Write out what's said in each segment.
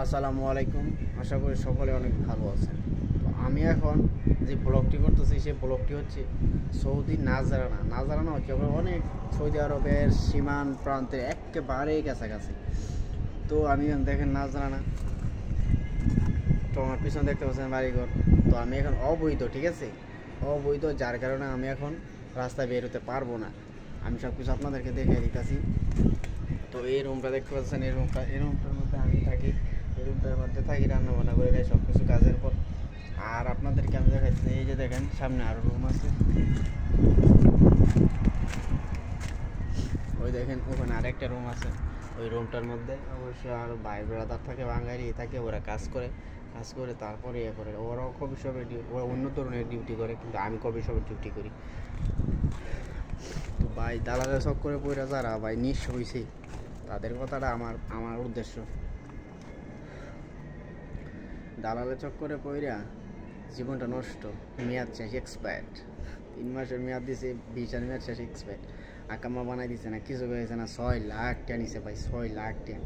আসসালামু আলাইকুম। আশা করি সকলে অনেক ভালো আছেন। তো আমি এখন যে ব্লগটি করতেছি সেই ব্লগটি হচ্ছে সৌদি নাজরানা হচ্ছে অনেক সৌদি আরবের সীমান্ত প্রান্তের একেবারেই কাছাকাছি। তো আমি এখন দেখেন নাজরানা, তো আমার পিছনে দেখতে পাচ্ছেন বাড়িঘর। তো আমি এখন অবৈধ, ঠিক আছে, অবৈধ, যার কারণে আমি এখন রাস্তায় বের হতে পারবো না। আমি সব কিছু আপনাদেরকে দেখিয়ে দিতেছি। তো এই রুমটা দেখতে পাচ্ছেন, এই রুমটার মধ্যে আমি থাকি। এই রুমটার মধ্যে থাকি, রান্না বান্না করে খাই সব কিছু কাজের পর। আর আপনাদেরকে আমি দেখাচ্ছি, এই যে দেখেন সামনে আরও রুম আছে, ওই দেখেন ওখানে আরেকটা রুম আছে। ওই রুমটার মধ্যে অবশ্যই আরও ভাই ব্রাদার থাকে, বাঙালি থাকে, ওরা কাজ করে তারপরে ইয়ে করে। ওরাও কফি শপে ওরা অন্য ধরনের ডিউটি করে, কিন্তু আমি কফি শপে ডিউটি করি। তো ভাই দালালের চক্করে পড়ে যারা ভাই নিঃস্ব হয়েছে, তাদের কথাটা আমার উদ্দেশ্য। দালালের চক্করে পইরা জীবনটা নষ্ট, মেয়াদ শেষ, এক্সপায়ার্ড। 3 মাসের মেয়াদ দিছে, ভিসার মেয়াদ শেষ, এক্সপায়ার্ড। আকামা বানাই দিছে না, কিছু হয়েছে না, 6 লাখ টাকা নিছে ভাই, 6 লাখ টাকা।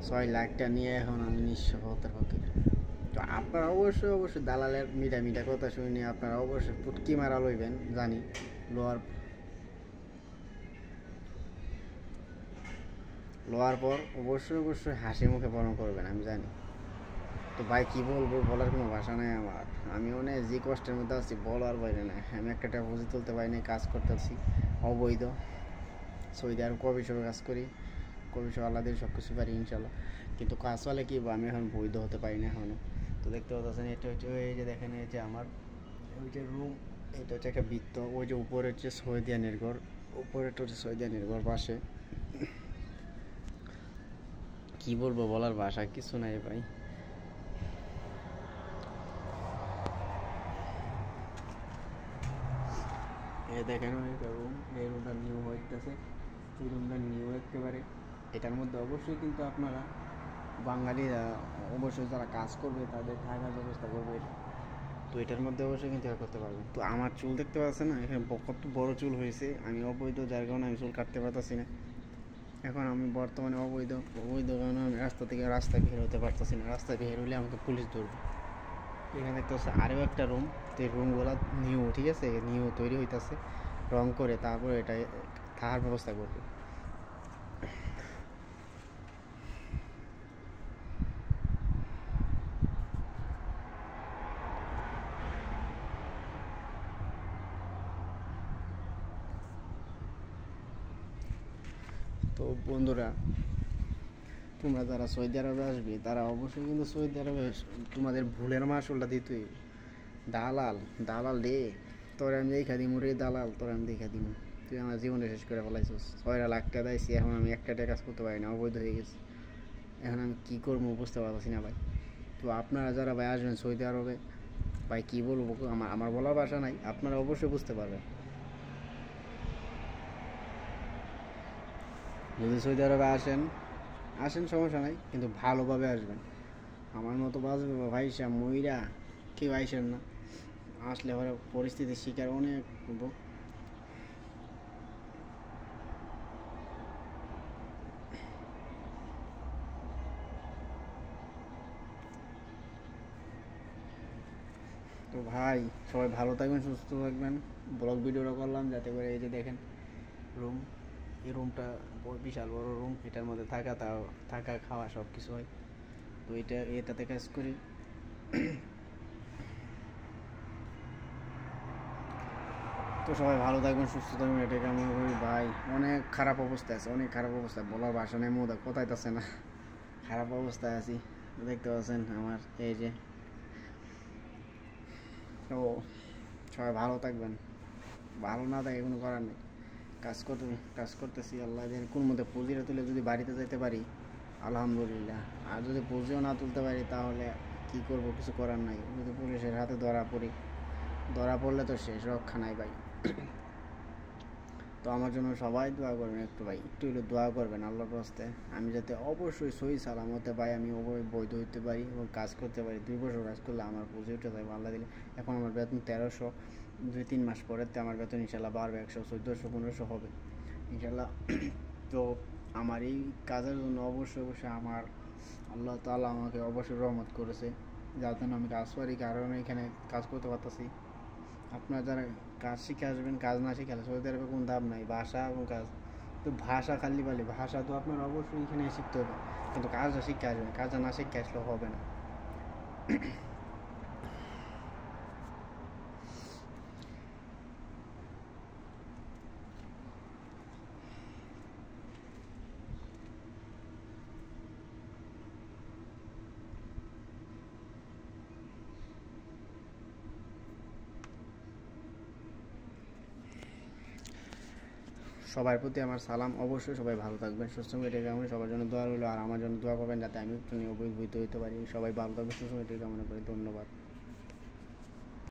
6 লাখ টাকা নিয়ে এখন আমি নিঃস্ব হতে হতে। তো আপনারা অবশ্যই দালালের মিঠা কথা শুনে আপনারা অবশ্যই পুটকি মারা লইবেন, জানি। লোয়ার পর অবশ্যই হাসি মুখে পালন করবেন, আমি জানি। তো ভাই কী বলবো, বলার কোনো ভাষা নাই আমার। আমি অনেক যে কষ্টের মধ্যে আছি বলার বাইরে নাই। আমি একটা টাকা বুঝে তুলতে পারি না, কাজ করতেছি অবৈধ। সৌদি আরব কবে সবে কাজ করি, কবে সব আল্লাহ দিয়ে সব কিছু পারি ইনশাল্লাহ। কিন্তু কাজ চলে কি, আমি এখন বৈধ হতে পারি না এখনও। তো দেখতে পাচ্ছেন, এটা হচ্ছে ওই যে দেখেন, এই যে আমার ওই যে রুম, এটা হচ্ছে একটা বৃত্ত। ওই যে উপরে হচ্ছে সৌদিয়ানের ঘর, উপরেটা হচ্ছে সৌদিয়ানের ঘর, পাশে কী বলবো, বলার ভাষা কিছু নাই ভাই। এই দেখেন একটা রুম, এই রুমটা নিউ হইতেছে, এই রুমটা নিউ একেবারে। এটার মধ্যে অবশ্যই কিন্তু আপনারা বাঙালিরা অবশ্যই যারা কাজ করবে তাদের থাকার ব্যবস্থা করবে। তো এটার মধ্যে অবশ্যই কিন্তু করতে পারবেন। তো আমার চুল দেখতে পাচ্ছেন না, এখানে কত বড় চুল হয়েছে। আমি অবৈধ, যার কারণে আমি চুল কাটতে পারতেছি না। এখন আমি বর্তমানে অবৈধ কারণে আমি রাস্তায় বের হতে পারতেছি না। রাস্তায় বের হলে আমাকে পুলিশ ধরবে। এখানে দেখতে হচ্ছে আরও একটা রুম। তো এই রুমগুলো নিউ, ঠিক আছে, নিউ তৈরি হইতেছে, রং করে তারপরে এটা থাকার ব্যবস্থা করবে। তো বন্ধুরা, তোমরা যারা সৌদি আরবে আসবে তারা অবশ্যই কিন্তু সৌদি আরবে তোমাদের ভুলের মাসুলটা দিতেই। দালাল দালাল রে, তোর আমি দেখা দিমু রে, দালাল তোর আমি দেখা দিমু। তুই আমার জীবনে শেষ করে ফেলাইছিস। 6 লাখ টাকা দিয়েছি, এখন আমি একটা টাকা কাজ করতে পারি না, অবৈধ হয়ে গেছি। এখন আমি কী করবো বুঝতে পারছি না ভাই। তো আপনারা যারা ভাই আসবেন সৌদি আরবে, ভাই কী বলবো, আমার বলার ভাষা নাই, আপনারা অবশ্যই বুঝতে পারবেন। যদি সৌদি আরবে আসেন সমস্যা নাই, কিন্তু ভালোভাবে আসবেন। আমার মতো বাঁচবে বা ভাইসা মইরা কেউ আইসেন না। আসলে পরে পরিস্থিতির শিকার অনেক হবো। তো ভাই সবাই ভালো থাকবেন, সুস্থ থাকবেন। ব্লগ ভিডিওটা করলাম যাতে করে, এই যে দেখেন রুম, এই রুমটা বিশাল বড় রুম। এটার মধ্যে থাকা খাওয়া সব কিছু হয়। তো এটাতে কাজ করি। তো সবাই ভালো থাকবেন, সুস্থ থাকবেন, এটা কামনা করি ভাই। অনেক খারাপ অবস্থায় আছে, অনেক খারাপ অবস্থা, বলার ভাষা নেই, মোদা কোথায় আছে না, খারাপ অবস্থায় আছি। দেখতে পাচ্ছেন আমার এই যে। তো সবাই ভালো থাকবেন, ভালো না থাকে কোনো করার নেই। কাজ করতেছি, আল্লাহ যেন কোন মধ্যে পুঁজিটা তুলে যদি বাড়িতে যেতে পারি আলহামদুলিল্লাহ। আর যদি পুঁজিও না তুলতে পারি তাহলে কি করব, কিছু করার নাই। যদি পুলিশের হাতে ধরা পড়লে তো শেষ, রক্ষা নাই ভাই। তো আমার জন্য সবাই দোয়া করবেন, একটু ভাই একটু দোয়া করবেন আল্লাহর রাস্তায়, আমি যাতে অবশ্যই সহি সালামতে ভাই আমি বৈধ হইতে পারি এবং কাজ করতে পারি। 2 বছর কাজ করলে আমার পুঁজি উঠে যাবে আল্লাহ দিলে। এখন আমার বেতন 1300, 2-3 মাস পরেতে আমার বেতন ইনশাল্লাহ বাড়বে, 100, 1400, 1500 হবে ইনশাল্লাহ। তো আমার এই কাজের জন্য অবশ্যই আমার আল্লাহ তাআলা আমাকে অবশ্যই রহমত করেছে, যার জন্য আমি কাজ পারি, কারণে এখানে কাজ করতে পারতেছি। আপনারা যারা কাজ শিখে আসবেন, কাজ না শিখে সৌদি আরবে কোনো দাম নাই, ভাষা এবং কাজ। তো ভাষা খালি বলে, ভাষা তো আপনার অবশ্যই এখানে শিখতে হবে, কিন্তু কাজটা শিখে আসবেন, কাজটা না শিখে আসলেও হবে না। সবার প্রতি আমার সালাম। অবশ্যই সবাই ভালো থাকবেন, সুস্থ কামনা, সবার জন্য দোয়া রইল, আর আমার জন্য দোয়া করবেন যাতে আমি একটু উপকৃত হতে পারি। সবাই ভালো থাকবেন, সুস্থ কামনা করি। ধন্যবাদ।